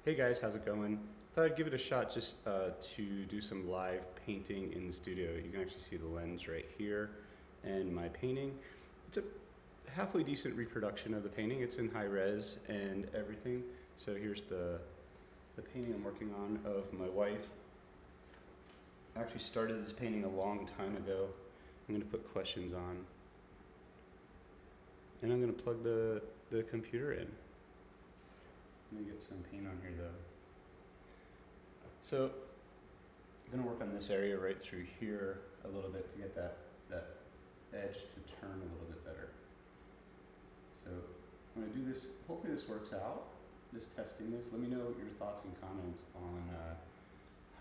Hey guys, how's it going? I thought I'd give it a shot just to do some live painting in the studio. You can actually see the lens right here and my painting. It's a halfway decent reproduction of the painting. It's in high res and everything. So here's the painting I'm working on of my wife. I actually started this painting a long time ago. I'm gonna put questions on. And I'm gonna plug the computer in. Let me get some paint on here though. So I'm gonna work on this area right through here a little bit to get that edge to turn a little bit better. So I'm gonna do this, hopefully this works out, just testing this. Let me know your thoughts and comments on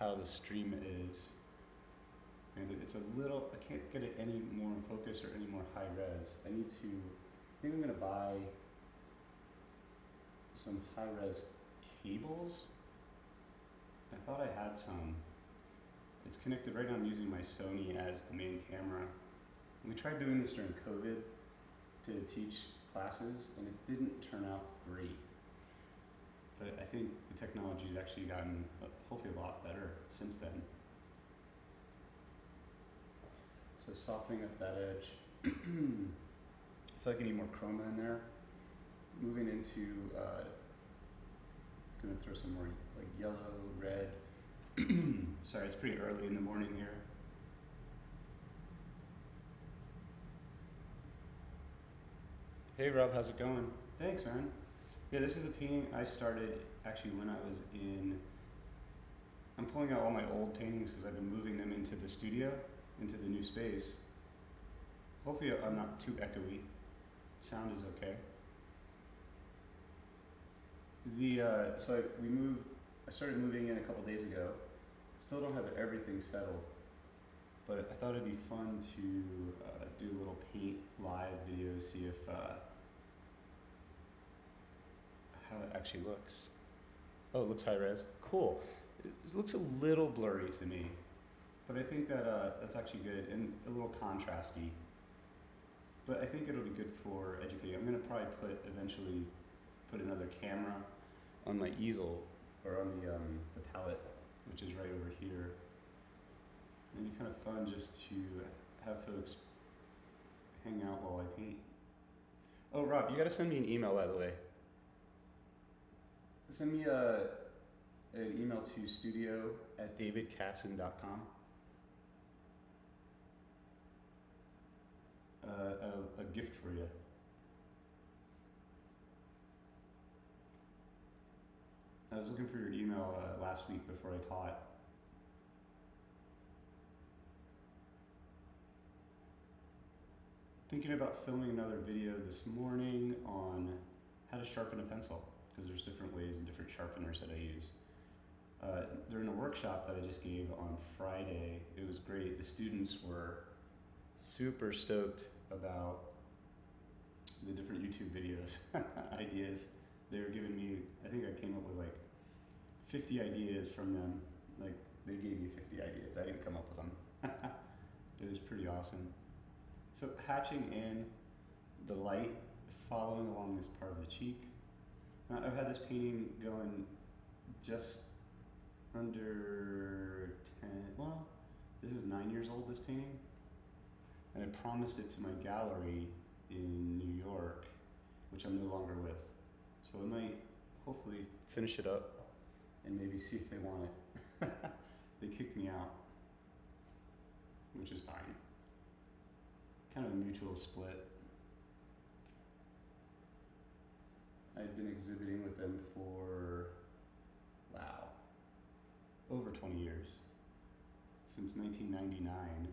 how the stream is. And it's a little, I can't get it any more in focus or any more high res. I think I'm gonna buy some high-res cables. I thought I had some. It's connected right now. I'm using my Sony as the main camera. And we tried doing this during COVID to teach classes, and it didn't turn out great. But I think the technology has actually gotten hopefully a lot better since then. So softening up that edge. I feel like I need more chroma in there. Moving into, gonna throw some more like yellow, red. Sorry, it's pretty early in the morning here. Hey Rob, how's it going? Thanks, man. Yeah, this is a painting I started actually when I was I'm pulling out all my old paintings because I've been moving them into the studio, into the new space. Hopefully I'm not too echoey. Sound is okay. I started moving in a couple days ago. Still don't have everything settled, but I thought it'd be fun to do a little paint live video, see if how it actually looks. Oh, it looks high res. Cool. It looks a little blurry to me, but I think that that's actually good and a little contrasty. But I think it'll be good for educating. I'm gonna probably eventually put another camera on my easel or on the palette, which is right over here. And it'd be kind of fun just to have folks hang out while I paint. Oh, Rob, you gotta send me an email, by the way. Send me an email to studio@davidcasson.com. A gift for you. I was looking for your email last week before I taught. Thinking about filming another video this morning on how to sharpen a pencil, because there's different ways and different sharpeners that I use. During a workshop that I just gave on Friday, it was great. The students were super stoked about the different YouTube videos, ideas. They were giving me, I think I came up with like 50 ideas from them. Like they gave me 50 ideas. I didn't come up with them. It was pretty awesome. So hatching in the light, following along this part of the cheek. Now I've had this painting going just under 10, well, this is 9 years old, this painting. And I promised it to my gallery in New York, which I'm no longer with. So I might hopefully finish it up and maybe see if they want it. They kicked me out, which is fine. Kind of a mutual split. I've been exhibiting with them for, wow, over 20 years, since 1999.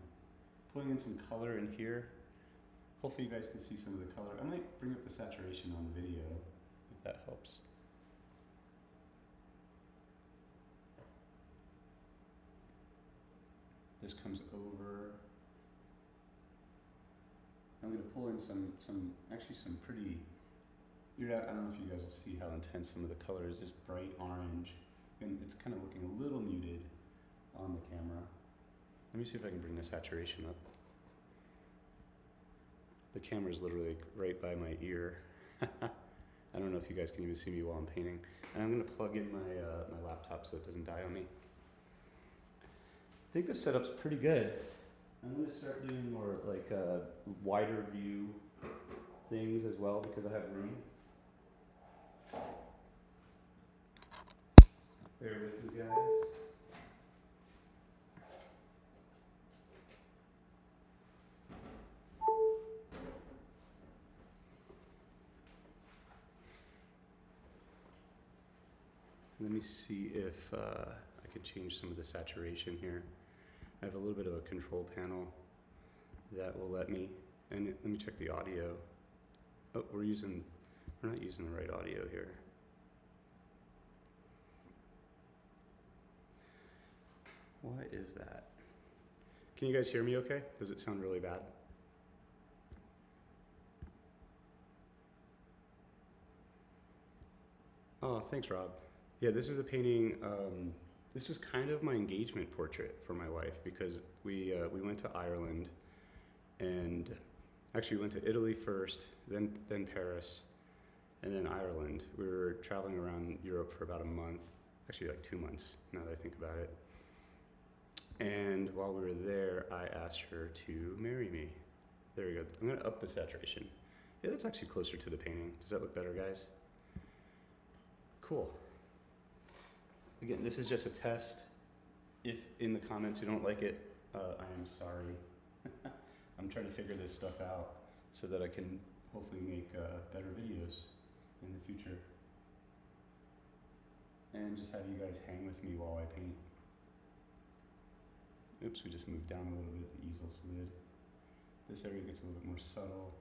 Putting in some color in here. Hopefully you guys can see some of the color. I might bring up the saturation on the video, if that helps. This comes over. I'm gonna pull in some pretty, I don't know if you guys will see how intense some of the color is, just bright orange. And it's kind of looking a little muted on the camera. Let me see if I can bring the saturation up. The camera's literally like right by my ear. I don't know if you guys can even see me while I'm painting. And I'm gonna plug in my, my laptop so it doesn't die on me. I think the setup's pretty good. I'm gonna start doing more like wider view things as well because I have room. Bear with me, guys. Let me see if I can change some of the saturation here. I have a little bit of a control panel that will let me, and let me check the audio. Oh, we're not using the right audio here. Why is that? Can you guys hear me okay? Does it sound really bad? Oh, thanks, Rob. Yeah, this is a painting. This is kind of my engagement portrait for my wife because we went to Ireland, and actually we went to Italy first, then Paris, and then Ireland. We were traveling around Europe for about a month, actually like 2 months now that I think about it. And while we were there, I asked her to marry me. There we go. I'm gonna up the saturation. Yeah, that's actually closer to the painting. Does that look better, guys? Cool. Again, this is just a test. If in the comments you don't like it, I am sorry. I'm trying to figure this stuff out so that I can hopefully make better videos in the future. And just have you guys hang with me while I paint. Oops, we just moved down a little bit, the easel slid. This area gets a little bit more subtle.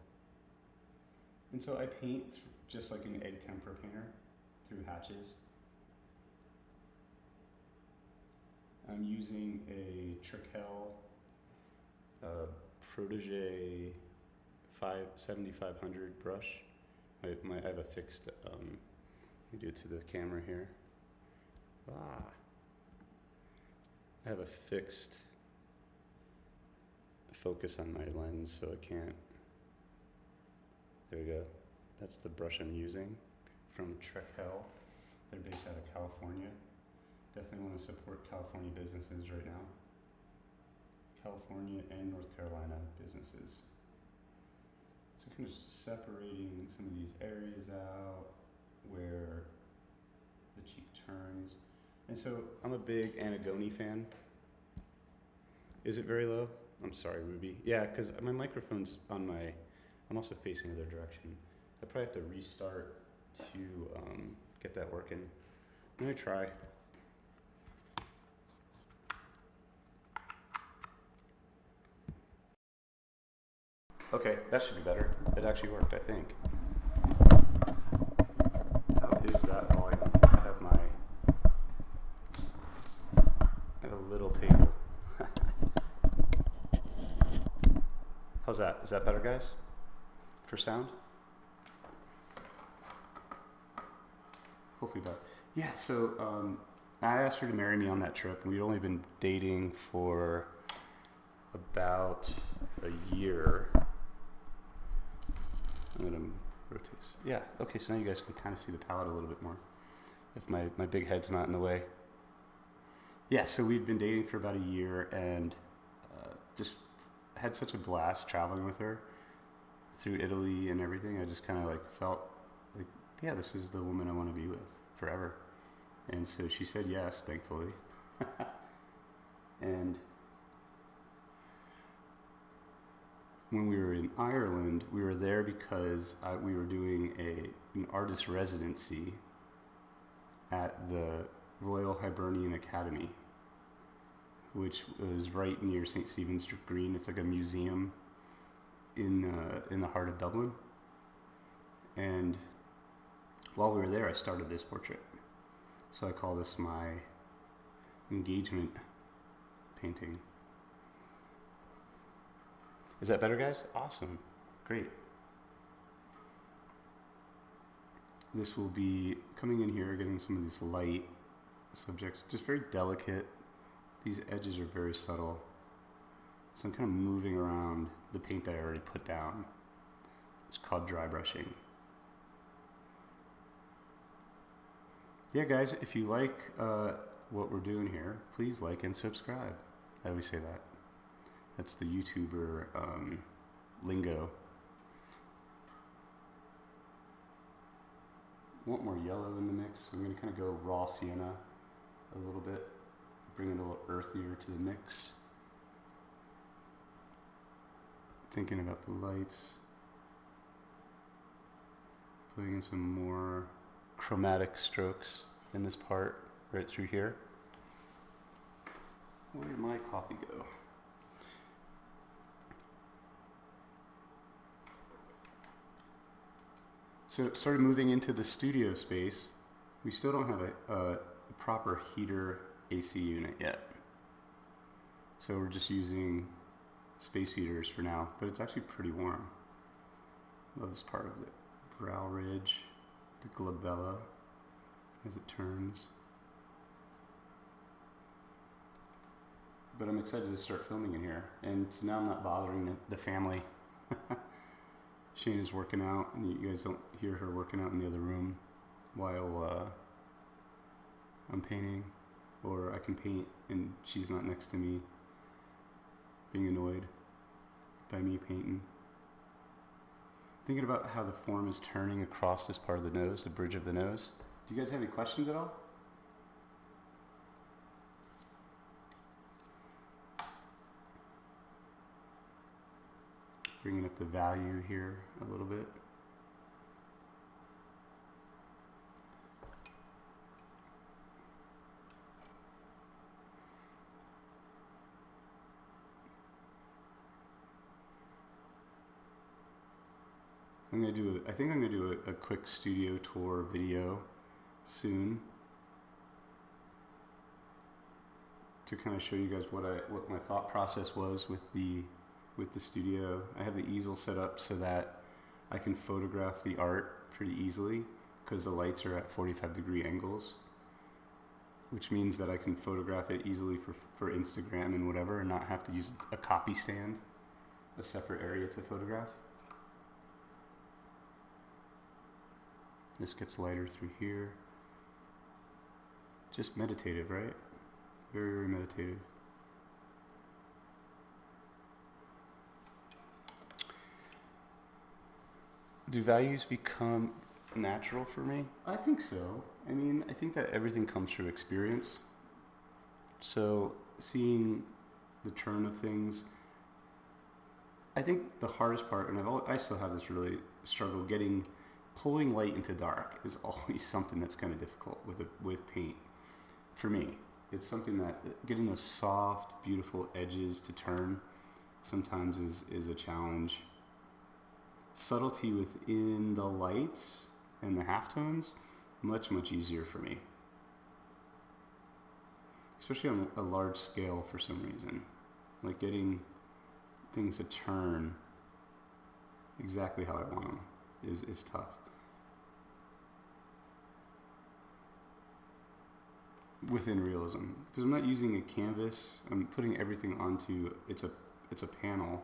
And so I paint just like an egg tempera painter through hatches. I'm using a Trekell Protege 7500 brush. I have a fixed, let me do it to the camera here. I have a fixed focus on my lens, so I can't. There we go. That's the brush I'm using from Trekell. They're based out of California. Definitely want to support California businesses right now. California and North Carolina businesses. So kind of separating some of these areas out where the cheek turns. And so I'm a big Anagoni fan. Is it very low? I'm sorry, Ruby. Yeah, because my microphone's on my, I'm also facing the other direction. I probably have to restart to get that working. Let me try. Okay, that should be better. It actually worked, I think. How is that volume? I have a little table. How's that? Is that better, guys? For sound? Hopefully better. Yeah, so I asked her to marry me on that trip, and we'd only been dating for about a year. I'm gonna rotate. Yeah, okay, so now you guys can kind of see the palette a little bit more if my big head's not in the way. Yeah, so we'd been dating for about a year and just had such a blast traveling with her through Italy and everything. I just kind of like felt like, yeah, this is the woman I want to be with forever. And so she said yes, thankfully. And when we were in Ireland, we were there because we were doing an artist residency at the Royal Hibernian Academy, which was right near St. Stephen's Green. It's like a museum in the heart of Dublin. And while we were there, I started this portrait. So I call this my engagement painting. Is that better, guys? Awesome. Great. This will be coming in here, getting some of these light subjects, just very delicate. These edges are very subtle. So I'm kind of moving around the paint that I already put down. It's called dry brushing. Yeah, guys, if you like what we're doing here, please like and subscribe. I always say that. That's the YouTuber lingo. Want more yellow in the mix. I'm going to kind of go raw sienna a little bit, bring it a little earthier to the mix. Thinking about the lights. Putting in some more chromatic strokes in this part, right through here. Where did my coffee go? So it started moving into the studio space. We still don't have a proper heater AC unit yet. So we're just using space heaters for now, but it's actually pretty warm. Love this part of it. Brow ridge, the glabella as it turns. But I'm excited to start filming in here, and so now I'm not bothering the family. Shana's working out, and you guys don't hear her working out in the other room while I'm painting, or I can paint and she's not next to me being annoyed by me painting. Thinking about how the form is turning across this part of the nose, the bridge of the nose. Do you guys have any questions at all? Bringing up the value here a little bit. I think I'm gonna do a quick studio tour video soon to kind of show you guys what my thought process was with the studio. I have the easel set up so that I can photograph the art pretty easily because the lights are at 45-degree angles, which means that I can photograph it easily for Instagram and whatever, and not have to use a copy stand, a separate area to photograph. This gets lighter through here. Just meditative, right? Very, very meditative. Do values become natural for me? I think so. I mean, I think that everything comes through experience. So seeing the turn of things, I think the hardest part, and I still have this really struggle pulling light into dark is always something that's kind of difficult with paint. For me, it's something that getting those soft, beautiful edges to turn sometimes is a challenge. Subtlety within the lights and the halftones, much, much easier for me. Especially on a large scale for some reason. Like getting things to turn exactly how I want them is tough. Within realism, because I'm not using a canvas, I'm putting everything onto, it's a panel,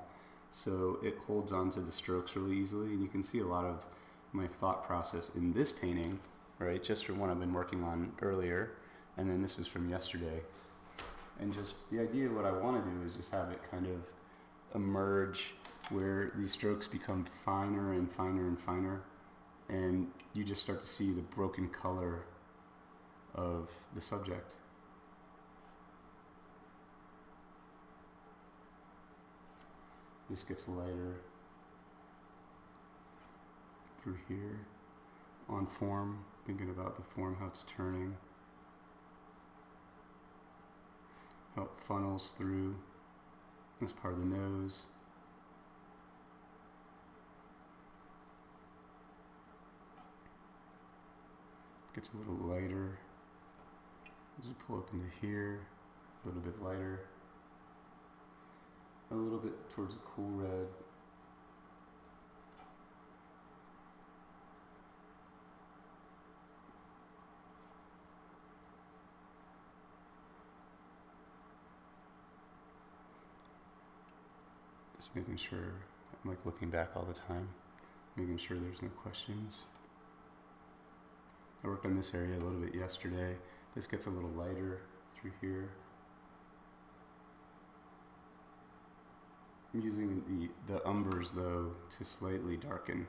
so it holds onto the strokes really easily, and you can see a lot of my thought process in this painting, right, just from what I've been working on earlier, and then this was from yesterday, and just the idea of what I want to do is just have it kind of emerge where these strokes become finer and finer and finer, and you just start to see the broken color of the subject. This gets lighter through here. On form, thinking about the form, how it's turning, how it funnels through this part of the nose. Gets a little lighter as we pull up into here, a little bit lighter, a little bit towards a cool red. Just making sure, I'm like looking back all the time, making sure there's no questions. I worked on this area a little bit yesterday. This gets a little lighter through here. I'm using the umbers though to slightly darken.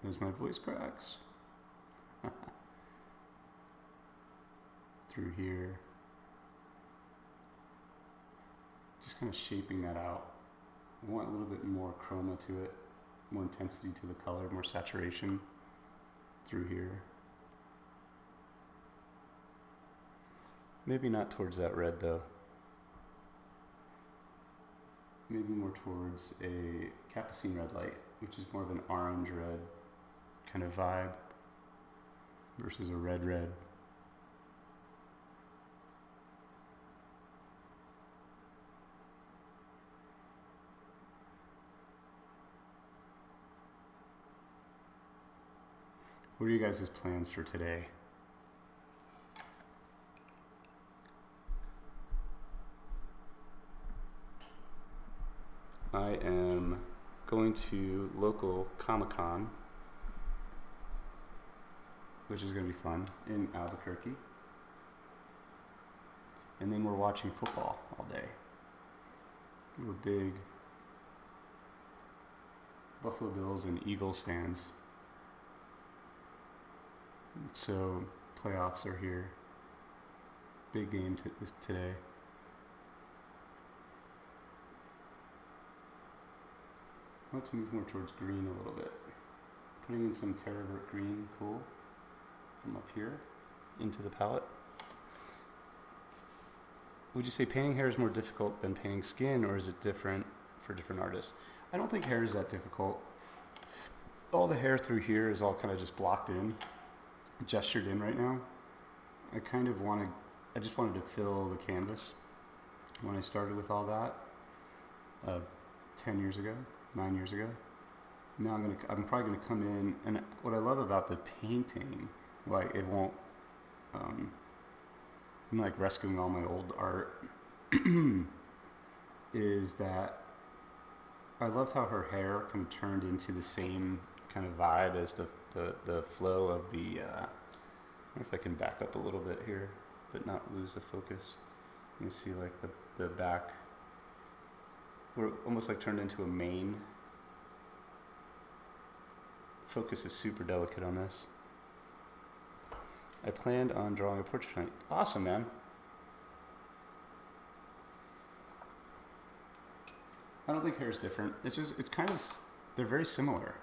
As my voice cracks. Through here. Just kind of shaping that out. I want a little bit more chroma to it, more intensity to the color, more saturation through here. Maybe not towards that red though. Maybe more towards a Capucine red light, which is more of an orange red kind of vibe versus a red red. What are you guys' plans for today? I am going to local Comic-Con, which is going to be fun, in Albuquerque. And then we're watching football all day. We're big Buffalo Bills and Eagles fans. So playoffs are here. Big game today. I want to move more towards green a little bit. Putting in some Terravert green, cool, from up here into the palette. Would you say painting hair is more difficult than painting skin, or is it different for different artists? I don't think hair is that difficult. All the hair through here is all kind of just blocked in, gestured in right now. I just wanted to fill the canvas when I started with all that 10 years ago. 9 years ago. Now I'm probably gonna come in, and what I love about the painting, like it won't, I'm like rescuing all my old art, is that I loved how her hair kind of turned into the same kind of vibe as the flow of the, I don't know if I can back up a little bit here, but not lose the focus. You can see like the back, we're almost like turned into a mane. Focus is super delicate on this. I planned on drawing a portrait tonight. Awesome, man. I don't think hair is different. It's kind of, they're very similar.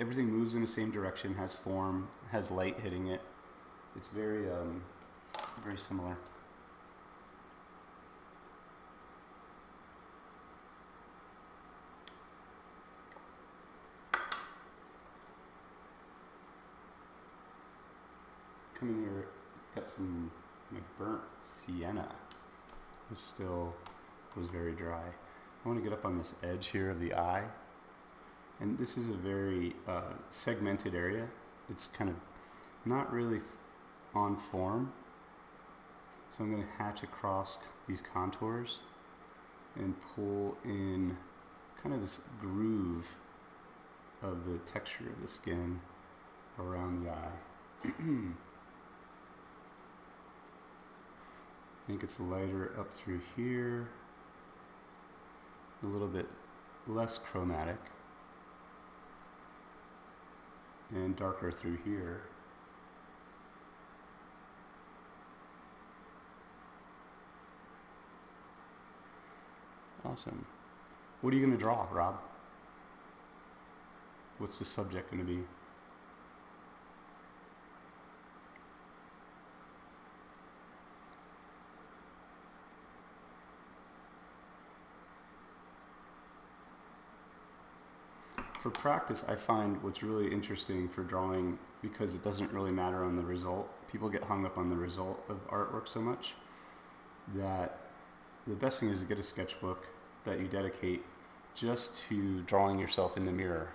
Everything moves in the same direction, has form, has light hitting it. It's very similar. Coming here, got some burnt sienna. This still was very dry. I want to get up on this edge here of the eye. And this is a very segmented area. It's kind of not really on form. So I'm going to hatch across these contours and pull in kind of this groove of the texture of the skin around the eye. I think it's lighter up through here, a little bit less chromatic, and darker through here. Awesome. What are you going to draw, Rob? What's the subject going to be? For practice, I find what's really interesting for drawing, because it doesn't really matter on the result. People get hung up on the result of artwork so much that the best thing is to get a sketchbook that you dedicate just to drawing yourself in the mirror.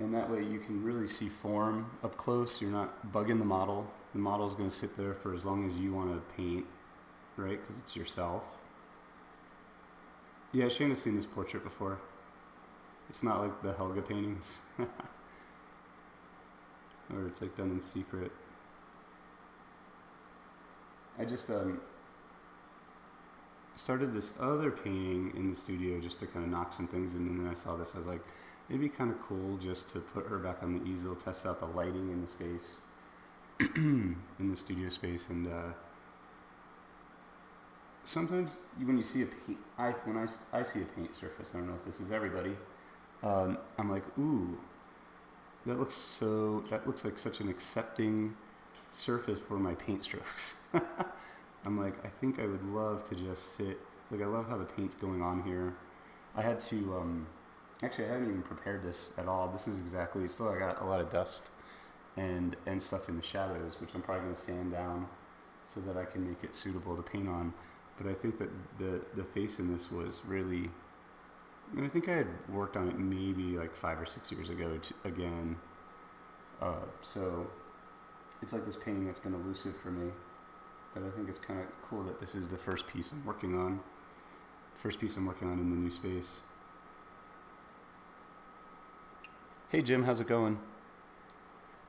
And that way you can really see form up close. You're not bugging the model. The model's going to sit there for as long as you want to paint, right? Because it's yourself. Yeah, Shana's seen this portrait before. It's not like the Helga paintings, or it's like done in secret. I just started this other painting in the studio just to kind of knock some things in, and then I saw this. I was like, it'd be kind of cool just to put her back on the easel, test out the lighting in the space, in the studio space, and sometimes when you see a paint, when I see a paint surface, I don't know if this is everybody, I'm like, ooh, that looks like such an accepting surface for my paint strokes. I'm like, I think I would love to just sit, like I love how the paint's going on here. I had to, actually I haven't even prepared this at all. This is exactly, still I got a lot of dust and stuff in the shadows, which I'm probably going to sand down so that I can make it suitable to paint on. But I think that the face in this was really, and I think I had worked on it maybe like 5 or 6 years ago again. So it's like this painting that's been elusive for me. But I think it's kind of cool that this is the first piece I'm working on. First piece I'm working on in the new space. Hey Jim, how's it going?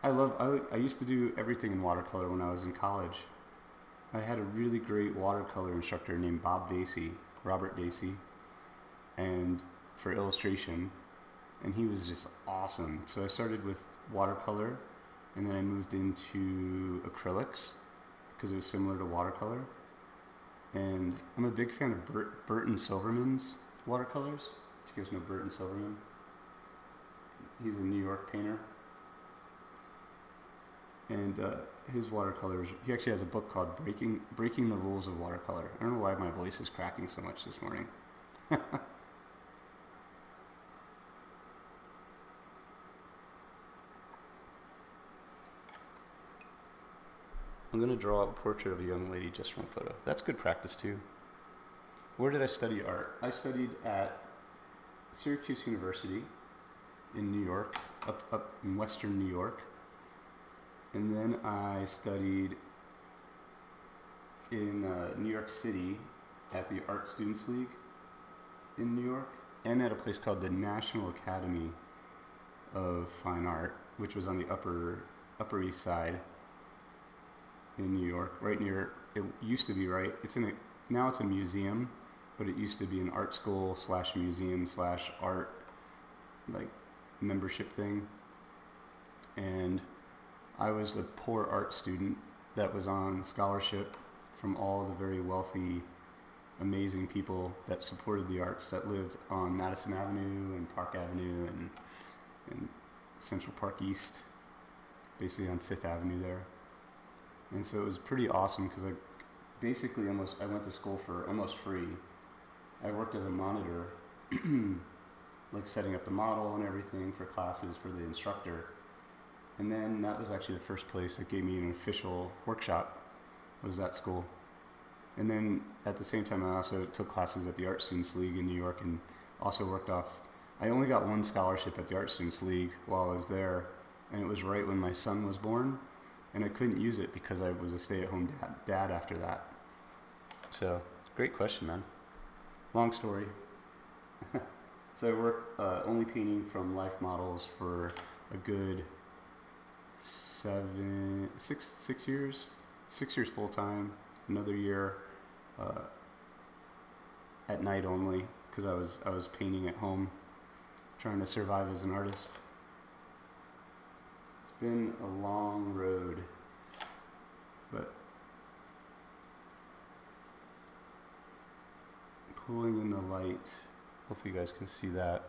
I used to do everything in watercolor when I was in college. I had a really great watercolor instructor named Robert Dacey, and for illustration, and he was just awesome. So I started with watercolor, and then I moved into acrylics because it was similar to watercolor. And I'm a big fan of Burton Silverman's watercolors. If you guys know Burton Silverman, he's a New York painter. And his watercolors, he actually has a book called Breaking the Rules of Watercolor. I don't know why my voice is cracking so much this morning. I'm going to draw a portrait of a young lady just from a photo. That's good practice too. Where did I study art? I studied at Syracuse University in New York, up in Western New York. And then I studied in New York City at the Art Students League in New York, and at a place called the National Academy of Fine Art, which was on the Upper East Side in New York, right near, it used to be right, now it's a museum, but it used to be an art school / museum / art, like, membership thing. And I was the poor art student that was on scholarship from all the very wealthy, amazing people that supported the arts that lived on Madison Avenue and Park Avenue and Central Park East, basically on Fifth Avenue there. And so it was pretty awesome because I went to school for almost free. I worked as a monitor, like setting up the model and everything for classes for the instructor. And then that was actually the first place that gave me an official workshop, was that school. And then at the same time, I also took classes at the Art Students League in New York and also worked off. I only got one scholarship at the Art Students League while I was there, and it was right when my son was born, and I couldn't use it because I was a stay-at-home dad after that. So, great question, man. Long story. So I worked only painting from life models for a good 6 years. 6 years full time. Another year at night only because I was painting at home, trying to survive as an artist. It's been a long road, but pulling in the light. Hopefully you guys can see that.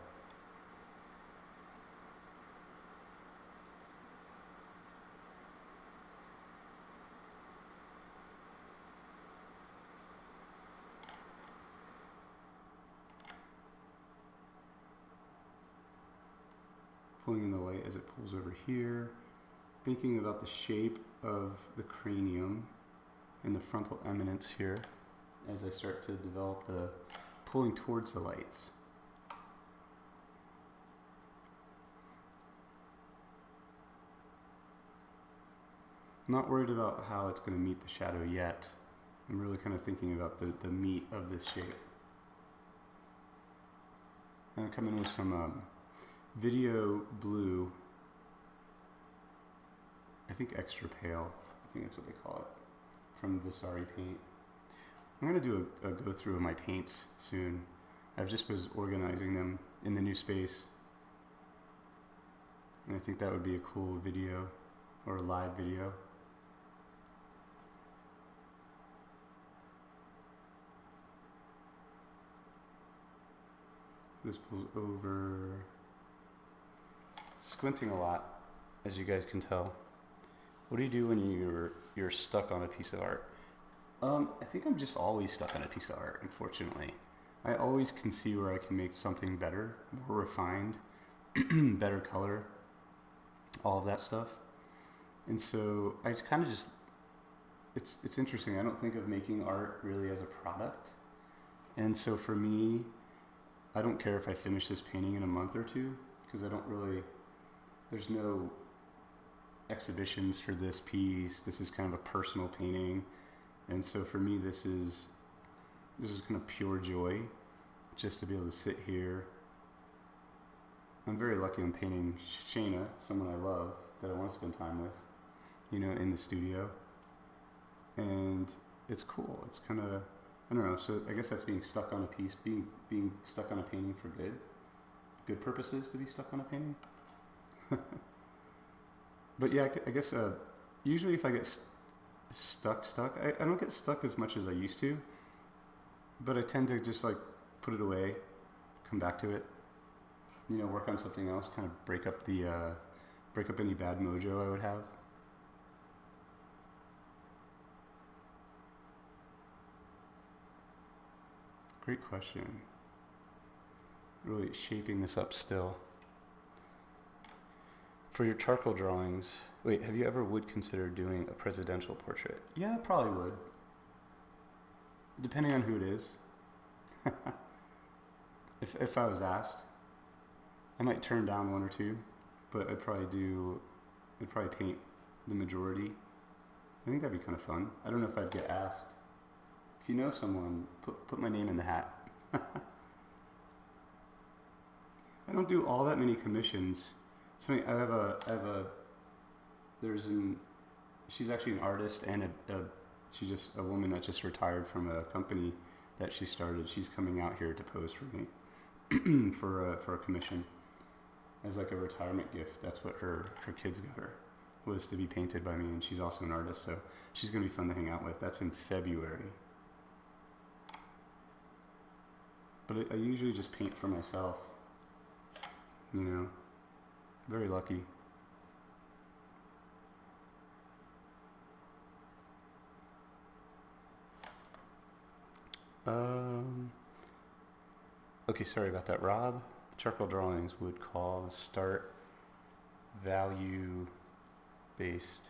Pulling in the light as it pulls over here. Thinking about the shape of the cranium and the frontal eminence here as I start to develop the pulling towards the lights. I'm not worried about how it's going to meet the shadow yet. I'm really kind of thinking about the meat of this shape. I'm gonna come in with some video blue. I think extra pale. I think that's what they call it, from Visari paint. I'm gonna do a go through of my paints soon. I've just was organizing them in the new space, and I think that would be a cool video, or a live video. This pulls over. Squinting a lot, as you guys can tell. What do you do when you're stuck on a piece of art? I think I'm just always stuck on a piece of art, unfortunately. I always can see where I can make something better, more refined, better color, all of that stuff. And so I kind of just, it's interesting. I don't think of making art really as a product. And so for me, I don't care if I finish this painting in a month or two, because I don't really, there's no exhibitions for this piece. This is kind of a personal painting. And so for me, this is kind of pure joy, just to be able to sit here. I'm very lucky I'm painting Shana, someone I love, that I want to spend time with, you know, in the studio. And it's cool. It's kind of, I don't know, so I guess that's being stuck on a piece, being stuck on a painting for good purposes, to be stuck on a painting. But yeah, I guess usually if I get stuck, I don't get stuck as much as I used to, but I tend to just like put it away, come back to it, you know, work on something else, kind of break up any bad mojo I would have. Great question. Really shaping this up still. For your charcoal drawings, wait, have you ever consider doing a presidential portrait? Yeah, I probably would. Depending on who it is. If I was asked, I might turn down one or two, but I'd probably paint the majority. I think that'd be kind of fun. I don't know if I'd get asked. If you know someone, put my name in the hat. I don't do all that many commissions. It's funny, she's actually an artist, and she's just a woman that just retired from a company that she started. She's coming out here to pose for me for a commission as like a retirement gift. That's what her kids got her, was to be painted by me, and she's also an artist, so she's gonna be fun to hang out with. That's in February. But I usually just paint for myself, you know. Very lucky. Okay, sorry about that, Rob. Charcoal drawings would call the start value based.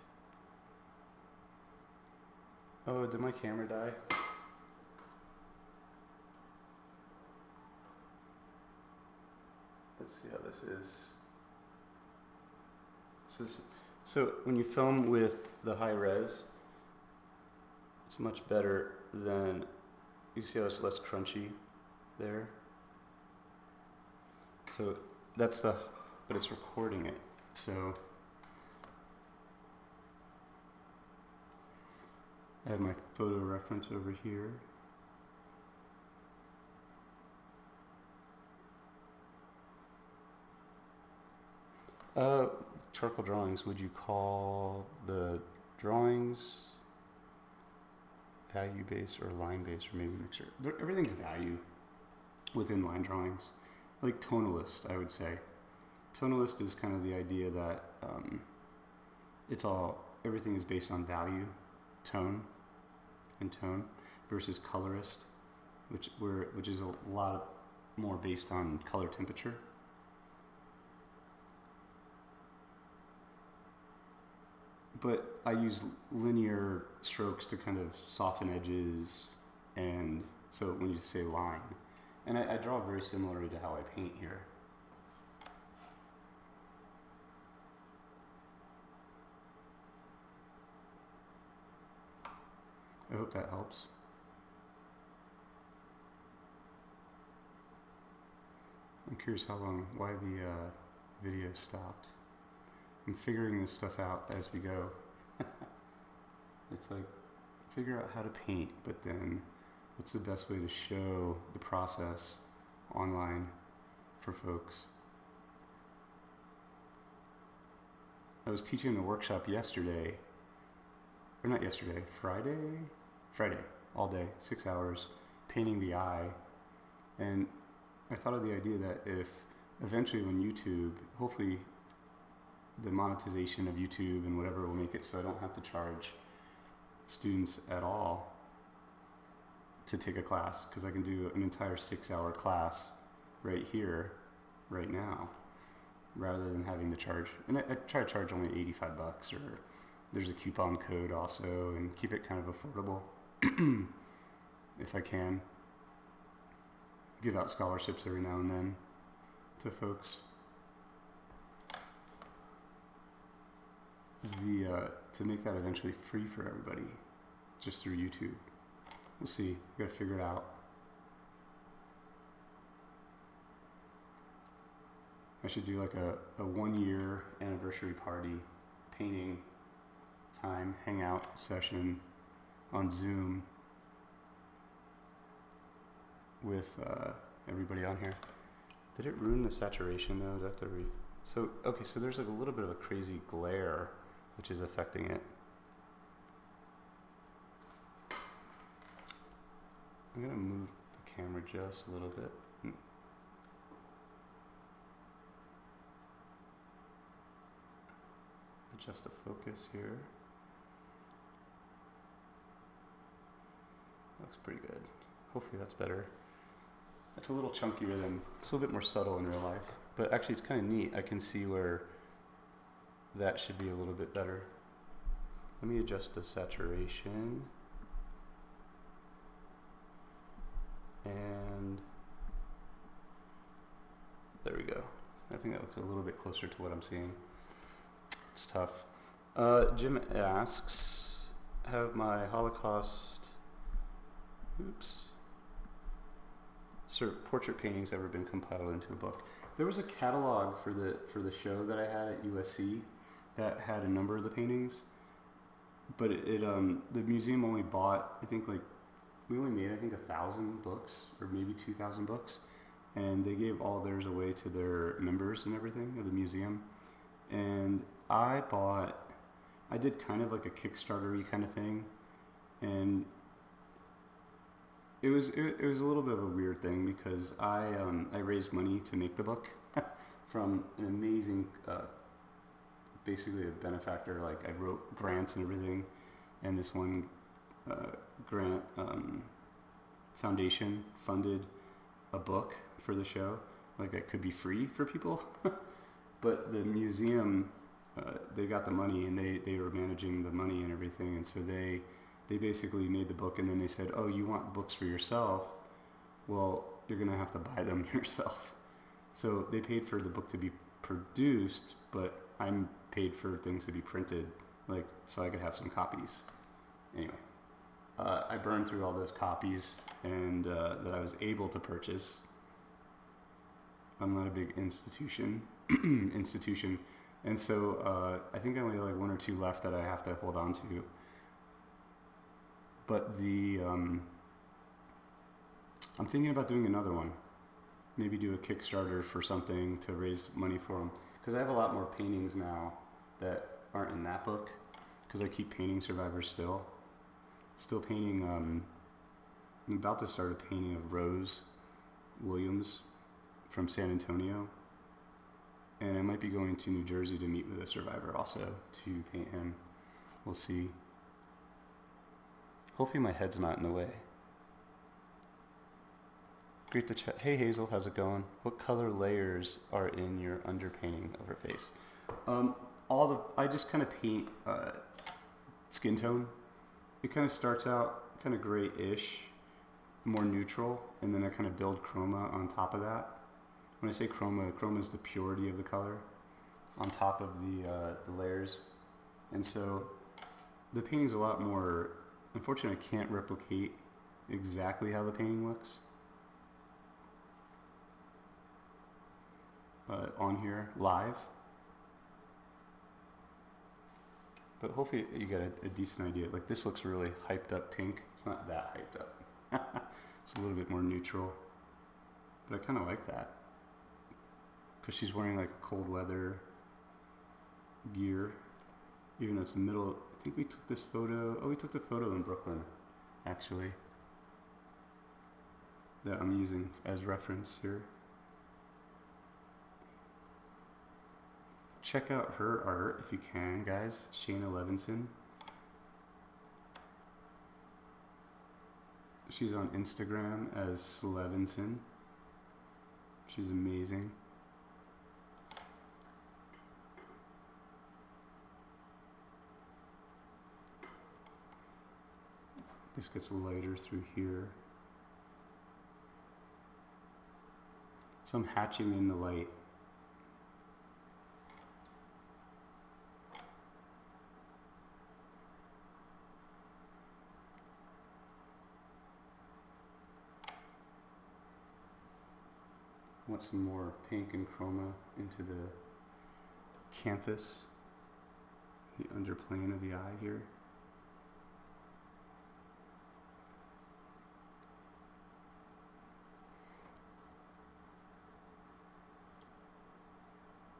Oh, did my camera die? Let's see how this is. So when you film with the high res, it's much better than, you see how it's less crunchy there? So that's but it's recording it. So I have my photo reference over here. Charcoal drawings, would you call the drawings value-based or line-based, or maybe mixer? Everything's value within line drawings. Like tonalist, I would say. Tonalist is kind of the idea that everything is based on value, tone, versus colorist, which is a lot more based on color temperature. But I use linear strokes to kind of soften edges, and so when you say line, and I draw very similarly to how I paint here. I hope that helps. I'm curious why the video stopped. I'm figuring this stuff out as we go. It's like, figure out how to paint, but then what's the best way to show the process online for folks? I was teaching a workshop yesterday, or not yesterday, Friday, all day, 6 hours, painting the eye. And I thought of the idea that if eventually when YouTube, hopefully the monetization of YouTube and whatever will make it so I don't have to charge students at all to take a class, because I can do an entire 6-hour class right here, right now, rather than having to charge. And I try to charge only $85, or there's a coupon code also, and keep it kind of affordable if I can. Give out scholarships every now and then to folks. To make that eventually free for everybody, just through YouTube. We'll see. We gotta figure it out. I should do like a 1-year anniversary party, painting time, hangout session on Zoom with everybody on here. Did it ruin the saturation though? Do I have to So, okay, so there's like a little bit of a crazy glare which is affecting it. I'm gonna move the camera just a little bit. Adjust the focus here. Looks pretty good. Hopefully that's better. It's a little chunkier than, it's a little bit more subtle in real life, but actually it's kind of neat. I can see where that should be a little bit better. Let me adjust the saturation. And there we go. I think that looks a little bit closer to what I'm seeing. It's tough. Jim asks, have my Holocaust, portrait paintings ever been compiled into a book? There was a catalog for the show that I had at USC that had a number of the paintings, but the museum only bought, I think we only made 1,000 books, or maybe 2,000 books, and they gave all theirs away to their members and everything of the museum. And I did kind of like a Kickstarter-y kind of thing, and it was a little bit of a weird thing because I raised money to make the book from an amazing, basically a benefactor. Like I wrote grants and everything, and this one grant foundation funded a book for the show, like that could be free for people. But the museum, they got the money, and they were managing the money and everything, and so they basically made the book, and then they said, oh, you want books for yourself? Well, you're gonna have to buy them yourself. So they paid for the book to be produced, but I'm paid for things to be printed, like so I could have some copies. Anyway, I burned through all those copies and that I was able to purchase. I'm not a big institution, and so I think I only have like 1 or 2 left that I have to hold on to. But I'm thinking about doing another one. Maybe do a Kickstarter for something to raise money for them. Because I have a lot more paintings now that aren't in that book. Because I keep painting survivors still. Still painting, I'm about to start a painting of Rose Williams from San Antonio. And I might be going to New Jersey to meet with a survivor also to paint him. We'll see. Hopefully my head's not in the way. Great to chat. Hey Hazel, how's it going? What color layers are in your underpainting of her face? I just kind of paint skin tone. It kind of starts out kind of grayish, more neutral, and then I kind of build chroma on top of that. When I say chroma is the purity of the color on top of the layers. And so the painting's a lot more, unfortunately I can't replicate exactly how the painting looks. on here live. But hopefully you get a decent idea. Like this looks really hyped up pink. It's not that hyped up. It's a little bit more neutral. But I kind of like that. Because she's wearing like cold weather gear. Even though it's the middle. I think we took this photo. Oh, we took the photo in Brooklyn, actually. That I'm using as reference here. Check out her art if you can, guys. Shana Levinson. She's on Instagram as Levinson. She's amazing. This gets lighter through here. So I'm hatching in the light. I want some more pink and chroma into the canthus, the underplane of the eye here.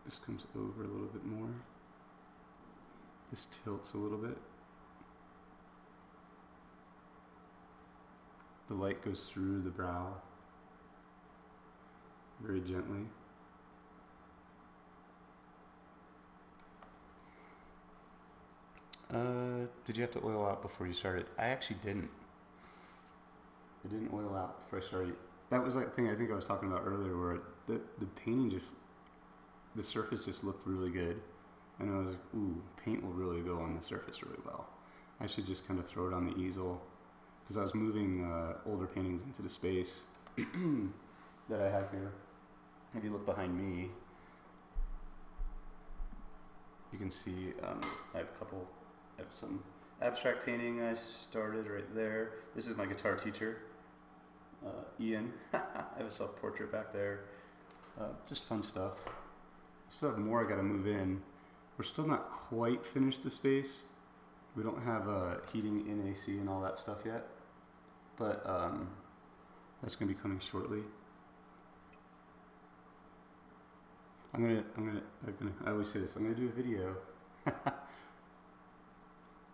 This comes over a little bit more. This tilts a little bit. The light goes through the brow very gently. Did you have to oil out before you started? I actually didn't. I didn't oil out before I started. That was like the thing I think I was talking about earlier, where the painting just, the surface just looked really good. And I was like, ooh, paint will really go on the surface really well. I should just kind of throw it on the easel. Because I was moving older paintings into the space that I have here. If you look behind me, you can see I have some abstract painting I started right there. This is my guitar teacher, Ian. I have a self-portrait back there. Just fun stuff. I still have more I gotta move in. We're still not quite finished the space. We don't have heating in AC and all that stuff yet, but that's gonna be coming shortly. I always say this, I'm gonna do a video.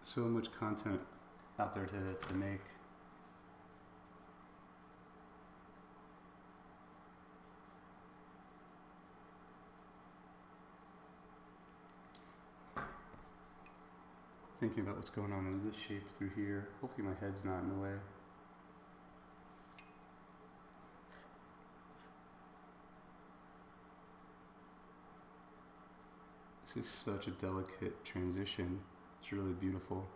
So much content out there to make. Thinking about what's going on in this shape through here. Hopefully my head's not in the way. This is such a delicate transition. It's really beautiful.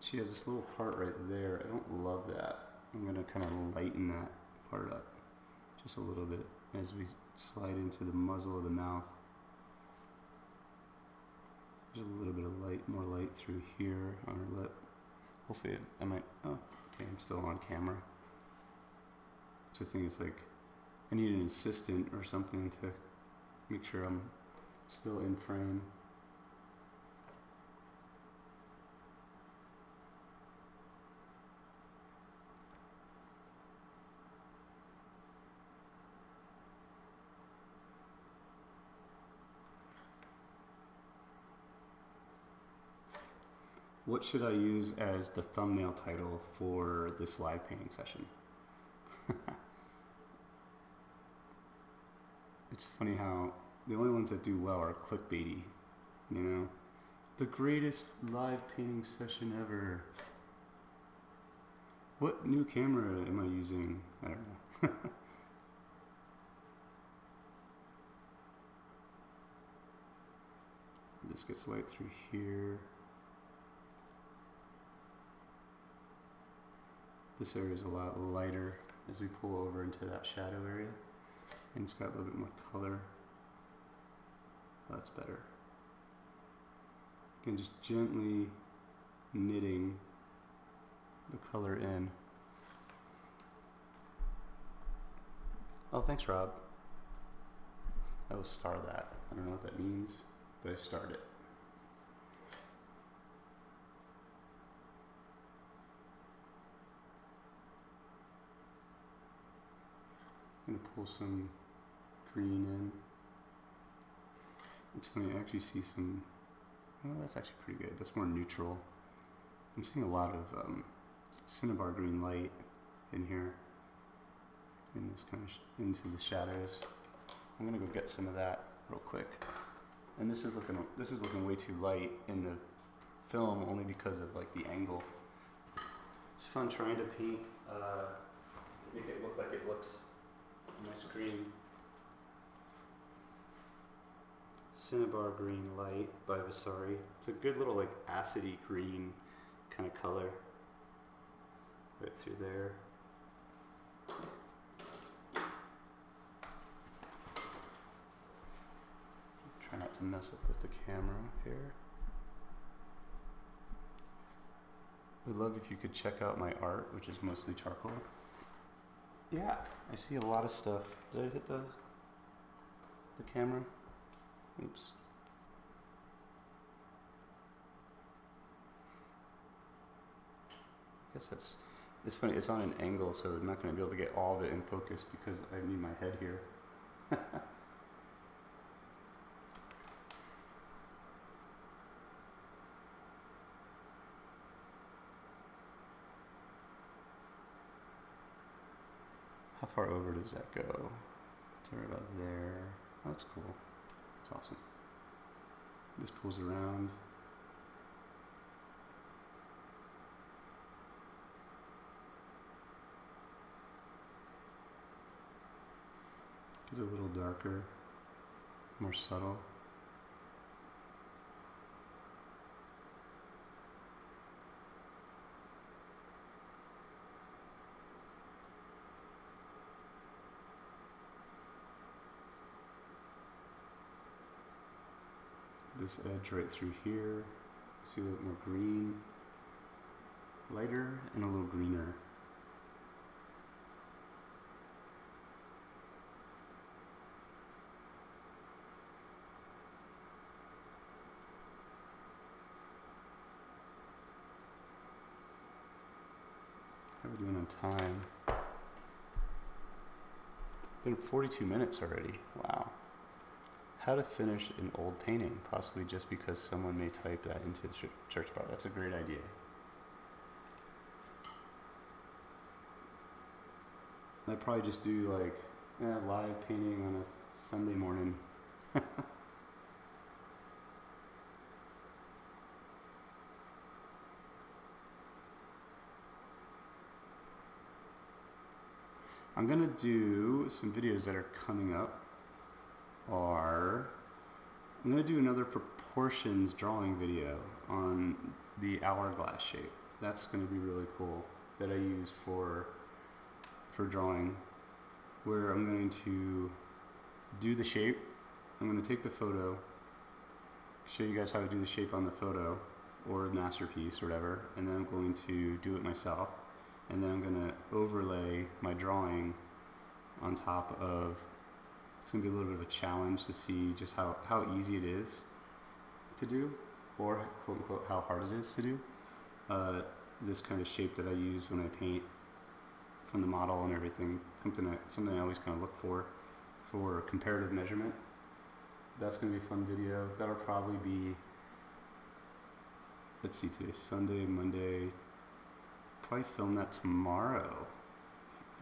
She has this little part right there. I don't love that. I'm going to kind of lighten that part up just a little bit as we slide into the muzzle of the mouth. There's a little bit of light, more light through here on her lip. Hopefully I might, oh, okay, I'm still on camera. So the thing is, like, I need an assistant or something to make sure I'm still in frame. What should I use as the thumbnail title for this live painting session? It's funny how the only ones that do well are clickbaity, you know? The greatest live painting session ever. What new camera am I using? I don't know. This gets light through here. This area is a lot lighter as we pull over into that shadow area. And it's got a little bit more color. Oh, that's better. Again, just gently knitting the color in. Oh, thanks, Rob. I will star that. I don't know what that means, but I starred it. I'm gonna pull some green in. It's funny, I actually see some, well, that's actually pretty good. That's more neutral. I'm seeing a lot of cinnabar green light in here, in this kind of into the shadows. I'm gonna go get some of that real quick. And this is looking way too light in the film, only because of like the angle. It's fun trying to paint, make it look like it looks on my screen. Cinnabar green light by Vasari. It's a good little like acidy green kind of color right through there. Try not to mess up with the camera here. Would love if you could check out my art, which is mostly charcoal. Yeah, I see a lot of stuff. Did I hit the camera? Oops. I guess it's funny, it's on an angle, so I'm not going to be able to get all of it in focus because I need my head here. How far over does that go? It's right about there. Oh, that's cool. That's awesome. This pulls around. It's a little darker, more subtle. This edge right through here, see a little more green, lighter and a little greener. How are we doing on time? Been 42 minutes already. Wow. How to finish an old painting, possibly just because someone may type that into the search bar. That's a great idea. I'd probably just do like live painting on a Sunday morning. I'm gonna do some videos that are coming up. I'm going to do another proportions drawing video on the hourglass shape. That's going to be really cool, that I use for drawing, where I'm going to do the shape. I'm going to take the photo, show you guys how to do the shape on the photo or masterpiece or whatever, and then I'm going to do it myself, and then I'm going to overlay my drawing on top of. It's going to be a little bit of a challenge to see just how easy it is to do, or quote unquote how hard it is to do. This kind of shape that I use when I paint from the model and everything, something I always kind of look for comparative measurement. That's going to be a fun video. That'll probably be, let's see, today's Sunday, Monday, probably film that tomorrow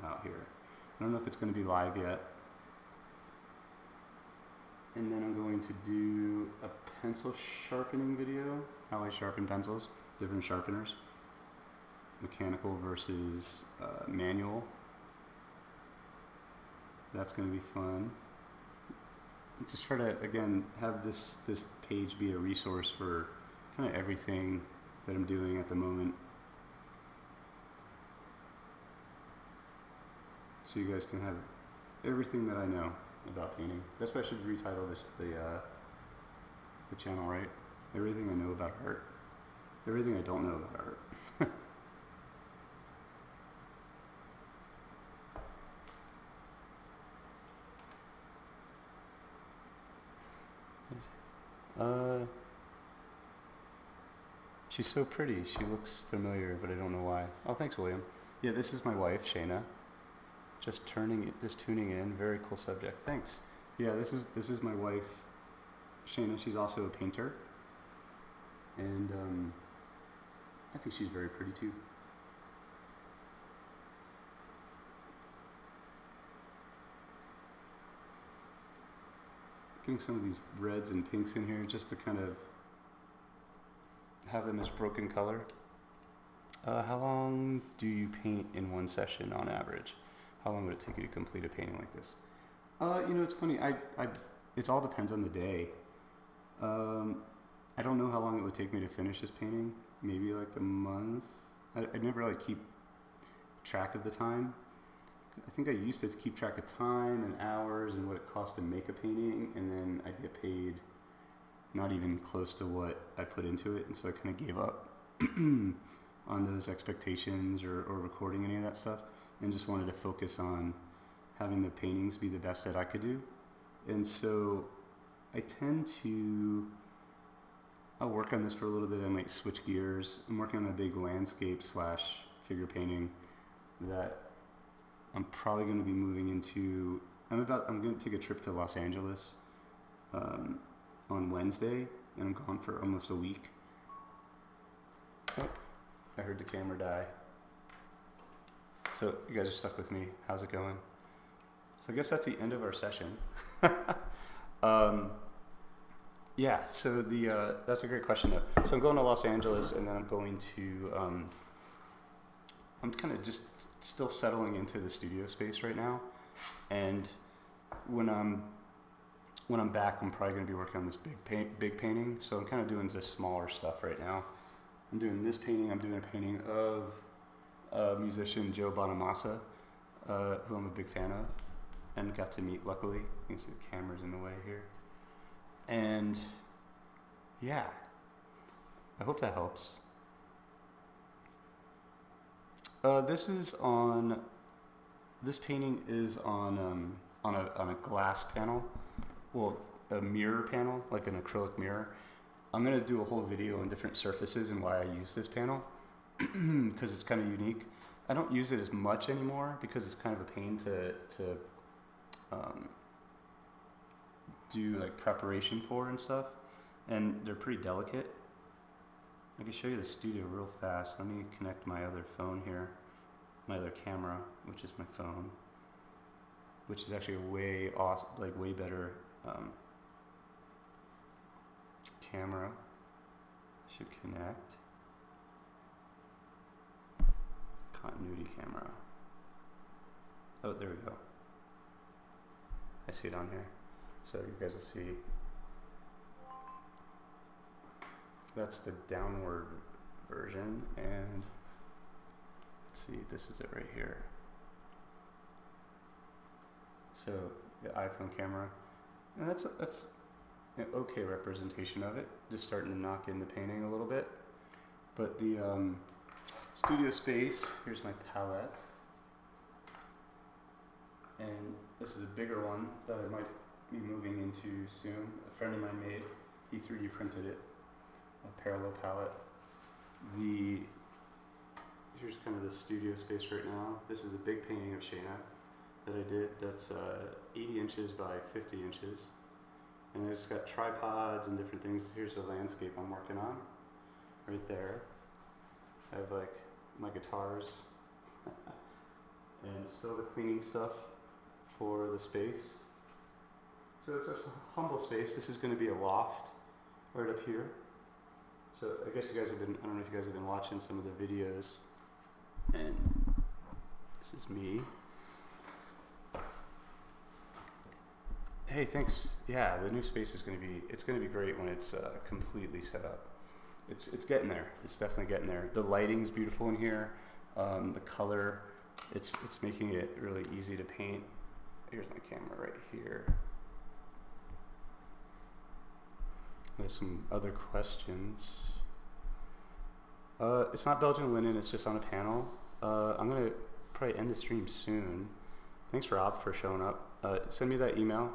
out here. I don't know if it's going to be live yet. And then I'm going to do a pencil sharpening video, how I sharpen pencils, different sharpeners, mechanical versus manual. That's going to be fun. Just try to, again, have this page be a resource for kind of everything that I'm doing at the moment. So you guys can have everything that I know about painting. That's why I should retitle the channel, right? Everything I know about art. Everything I don't know about art. Uh, she's so pretty. She looks familiar, but I don't know why. Oh, thanks, William. Yeah, this is my wife, Shana. Just tuning in. Very cool subject. Thanks. Yeah, this is my wife, Shana. She's also a painter, and I think she's very pretty too. Getting some of these reds and pinks in here just to kind of have them as broken color. How long do you paint in one session on average? How long would it take you to complete a painting like this? It's funny. It all depends on the day. I don't know how long it would take me to finish this painting. Maybe like a month. I never like keep track of the time. I think I used to keep track of time and hours and what it cost to make a painting, and then I'd get paid not even close to what I put into it, and so I kind of gave up on those expectations or recording any of that stuff, and just wanted to focus on having the paintings be the best that I could do. And so I tend to, I'll work on this for a little bit. I might switch gears. I'm working on a big landscape / figure painting that I'm probably going to be moving into. I'm going to take a trip to Los Angeles on Wednesday, and I'm gone for almost a week. Oh, I heard the camera die. So you guys are stuck with me. How's it going? So I guess that's the end of our session. Yeah, so that's a great question though. So I'm going to Los Angeles, and then I'm going to, I'm kind of just still settling into the studio space right now. And when I'm back, I'm probably going to be working on this big painting. So I'm kind of doing just smaller stuff right now. I'm doing this painting. I'm doing a painting of musician Joe Bonamassa, who I'm a big fan of, and got to meet, luckily. You can see the camera's in the way here. And yeah, I hope that helps. This painting is on a glass panel, well, a mirror panel, like an acrylic mirror. I'm gonna do a whole video on different surfaces and why I use this panel, because it's kind of unique. I don't use it as much anymore because it's kind of a pain to do like preparation for and stuff, and they're pretty delicate. I can show you the studio real fast. Let me connect my other phone here, my other camera, which is my phone, which is actually a way better camera. Should connect. Continuity camera. Oh, there we go. I see it on here. So you guys will see. That's the downward version, and let's see, this is it right here. So the iPhone camera, and that's an okay representation of it. Just starting to knock in the painting a little bit. But the studio space, here's my palette. And this is a bigger one that I might be moving into soon. A friend of mine made, he 3D printed it, a parallel palette. Here's kind of the studio space right now. This is a big painting of Shana that I did. That's 80 inches by 50 inches. And it's got tripods and different things. Here's the landscape I'm working on, right there. I have like my guitars and still the cleaning stuff for the space. So it's a humble space. This is going to be a loft right up here. So I guess you guys have been, I don't know if you guys have been watching some of the videos. And this is me. Hey, thanks. Yeah, the new space is going to be, it's going to be great when it's completely set up. It's getting there. It's definitely getting there. The lighting's beautiful in here. The color, it's making it really easy to paint. Here's my camera right here. There's some other questions. It's not Belgian linen, it's just on a panel. I'm gonna probably end the stream soon. Thanks Rob for showing up. Send me that email,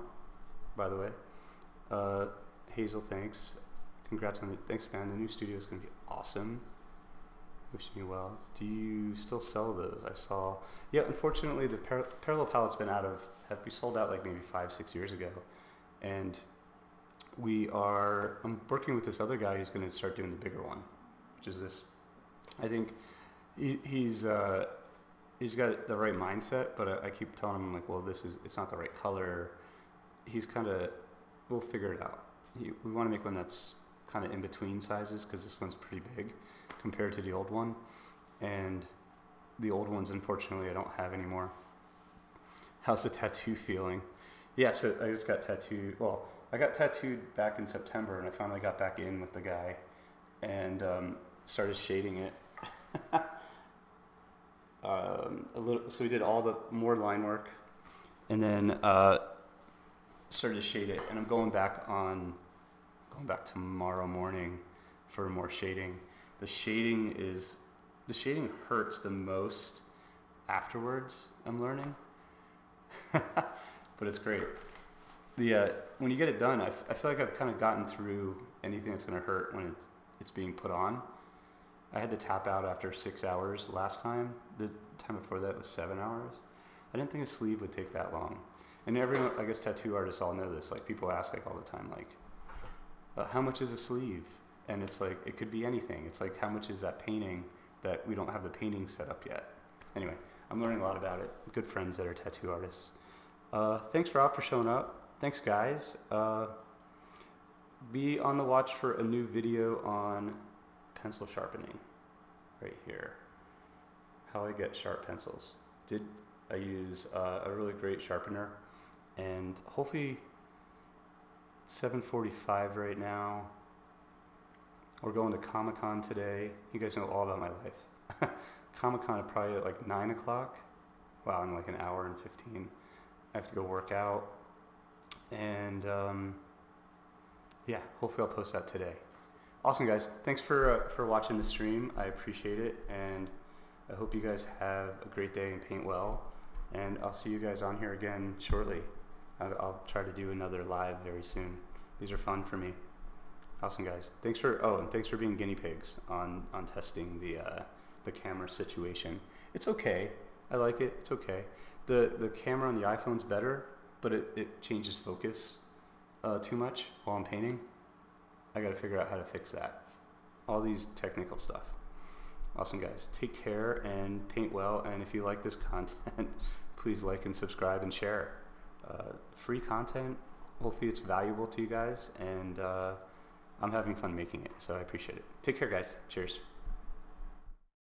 by the way. Hazel, thanks. Congrats on it. Thanks, man. The new studio is going to be awesome. Wishing you well. Do you still sell those? I saw. Yeah, unfortunately, the parallel palette's been have we sold out like maybe 5-6 years ago. And I'm working with this other guy who's going to start doing the bigger one, which is this. I think he's got the right mindset, but I keep telling him, like, well, it's not the right color. We'll figure it out. We want to make one that's kind of in between sizes, because this one's pretty big compared to the old one, and the old ones, unfortunately, I don't have anymore. How's the tattoo feeling? Yeah, so I just got tattooed. Well, I got tattooed back in September, and I finally got back in with the guy and started shading it. So we did all the more line work, and then started to shade it. And I'm going back tomorrow morning for more shading. The shading hurts the most afterwards, I'm learning. But it's great. When you get it done, I feel like I've kind of gotten through anything that's going to hurt when it's being put on. I had to tap out after 6 hours last time. The time before that was 7 hours. I didn't think a sleeve would take that long. And everyone, I guess tattoo artists all know this. Like, people ask like all the time, like, how much is a sleeve? And it's like, it could be anything. It's like, how much is that painting that we don't have the painting set up yet? Anyway, I'm learning a lot about it. Good friends that are tattoo artists. Thanks, Rob, for showing up. Thanks, guys. Be on the watch for a new video on pencil sharpening right here. How I get sharp pencils. I use a really great sharpener, and hopefully 7:45 right now. We're going to Comic-Con today. You guys know all about my life. Comic-Con probably at like 9 o'clock. Wow, in like an hour and 15. I have to go work out. And yeah, hopefully I'll post that today. Awesome, guys. Thanks for watching the stream. I appreciate it. And I hope you guys have a great day and paint well. And I'll see you guys on here again shortly. I'll try to do another live very soon. These are fun for me. Awesome, guys. Thanks for being guinea pigs on testing the camera situation. It's okay. I like it. It's okay. The camera on the iPhone's better, but it changes focus too much while I'm painting. I got to figure out how to fix that. All these technical stuff. Awesome, guys. Take care and paint well. And if you like this content, please like and subscribe and share. Free content. Hopefully it's valuable to you guys. And I'm having fun making it, so I appreciate it. Take care, guys. Cheers.